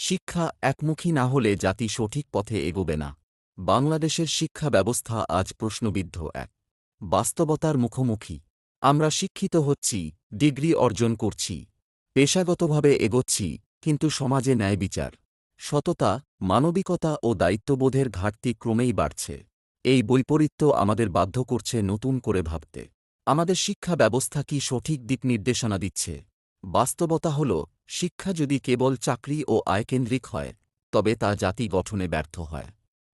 শিক্ষা একমুখী না হলে জাতি সঠিক পথে এগোবে না। বাংলাদেশের শিক্ষা ব্যবস্থা আজ প্রশ্নবিদ্ধ এক বাস্তবতার মুখোমুখি। আমরা শিক্ষিত হচ্ছি, ডিগ্রি অর্জন করছি, পেশাগতভাবে এগোচ্ছি, কিন্তু সমাজে ন্যায়বিচার, সততা, মানবিকতা ও দায়িত্ববোধের ঘাটতি ক্রমেই বাড়ছে। এই বৈপরীত্য আমাদের বাধ্য করছে নতুন করে ভাবতে। আমাদের শিক্ষা ব্যবস্থা কি সঠিক দিক নির্দেশনা দিচ্ছে? বাস্তবতা হল, শিক্ষা যদি কেবল চাকরি ও আয়কেন্দ্রিক হয়, তবে তা জাতি গঠনে ব্যর্থ হয়।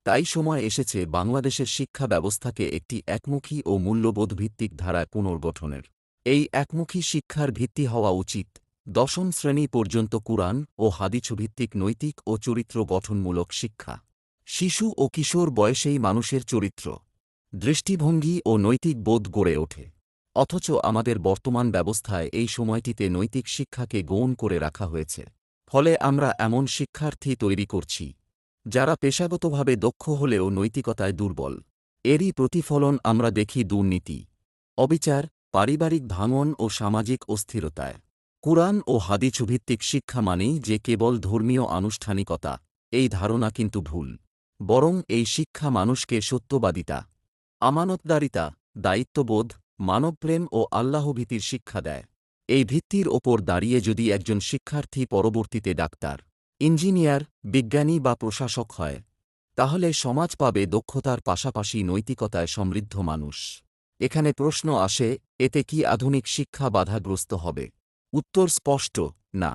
তাই সময় এসেছে বাংলাদেশের শিক্ষা ব্যবস্থাকে একটি একমুখী ও মূল্যবোধভিত্তিক ধারায় পুনর্গঠনের। এই একমুখী শিক্ষার ভিত্তি হওয়া উচিত দশম শ্রেণী পর্যন্ত কুরআন ও হাদিছভিত্তিক নৈতিক ও চরিত্র গঠনমূলক শিক্ষা। শিশু ও কিশোর বয়সেই মানুষের চরিত্র, দৃষ্টিভঙ্গি ও নৈতিক বোধ গড়ে ওঠে। অথচ আমাদের বর্তমান ব্যবস্থায় এই সময়টিতে নৈতিক শিক্ষাকে গৌণ করে রাখা হয়েছে। ফলে আমরা এমন শিক্ষার্থী তৈরি করছি, যারা পেশাগতভাবে দক্ষ হলেও নৈতিকতায় দুর্বল। এরই প্রতিফলন আমরা দেখি দুর্নীতি, অবিচার, পারিবারিক ভাঙন ও সামাজিক অস্থিরতায়। কুরআন ও হাদিছভিত্তিক শিক্ষা মানেই যে কেবল ধর্মীয় আনুষ্ঠানিকতা, এই ধারণা কিন্তু ভুল। বরং এই শিক্ষা মানুষকে সত্যবাদিতা, আমানতদারিতা, দায়িত্ববোধ, মানবপ্রেম ও আল্লাহভীতির শিক্ষা দেয়। এই ভিত্তির ওপর দাঁড়িয়ে যদি একজন শিক্ষার্থী পরবর্তীতে ডাক্তার, ইঞ্জিনিয়ার, বিজ্ঞানী বা প্রশাসক হয়, তাহলে সমাজ পাবে দক্ষতার পাশাপাশি নৈতিকতায় সমৃদ্ধ মানুষ। এখানে প্রশ্ন আসে, এতে কি আধুনিক শিক্ষা বাধাগ্রস্ত হবে? উত্তর স্পষ্ট, না।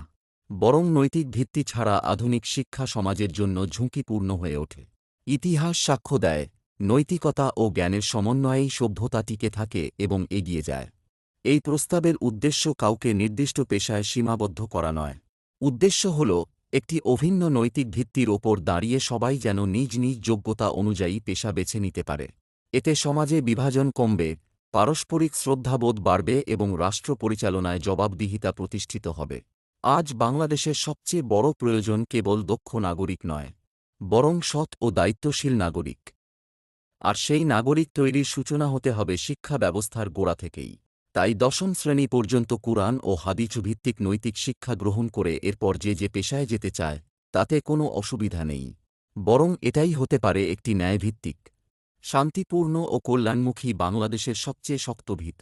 বরং নৈতিক ভিত্তি ছাড়া আধুনিক শিক্ষা সমাজের জন্য ঝুঁকিপূর্ণ হয়ে ওঠে। ইতিহাস সাক্ষ্য দেয়, নৈতিকতা ও জ্ঞানের সমন্বয়েই সভ্যতা টিকে থাকে এবং এগিয়ে যায়। এই প্রস্তাবের উদ্দেশ্য কাউকে নির্দিষ্ট পেশায় সীমাবদ্ধ করা নয়। উদ্দেশ্য হল, একটি অভিন্ন নৈতিক ভিত্তির ওপর দাঁড়িয়ে সবাই যেন নিজ নিজ যোগ্যতা অনুযায়ী পেশা বেছে নিতে পারে। এতে সমাজে বিভাজন কমবে, পারস্পরিক শ্রদ্ধাবোধ বাড়বে এবং রাষ্ট্র পরিচালনায় জবাবদিহিতা প্রতিষ্ঠিত হবে। আজ বাংলাদেশের সবচেয়ে বড় প্রয়োজন কেবল দক্ষ নাগরিক নয়, বরং সৎ ও দায়িত্বশীল নাগরিক। আর সেই নাগরিক তৈরির সূচনা হতে হবে শিক্ষা ব্যবস্থার গোড়া থেকেই। তাই দশম শ্রেণী পর্যন্ত কুরআন ও হাদিছভিত্তিক নৈতিক শিক্ষা গ্রহণ করে এরপর যে পেশায় যেতে চায়, তাতে কোনো অসুবিধা নেই। বরং এটাই হতে পারে একটি ন্যায়ভিত্তিক, শান্তিপূর্ণ ও কল্যাণমুখী বাংলাদেশের সবচেয়ে শক্ত ভিত।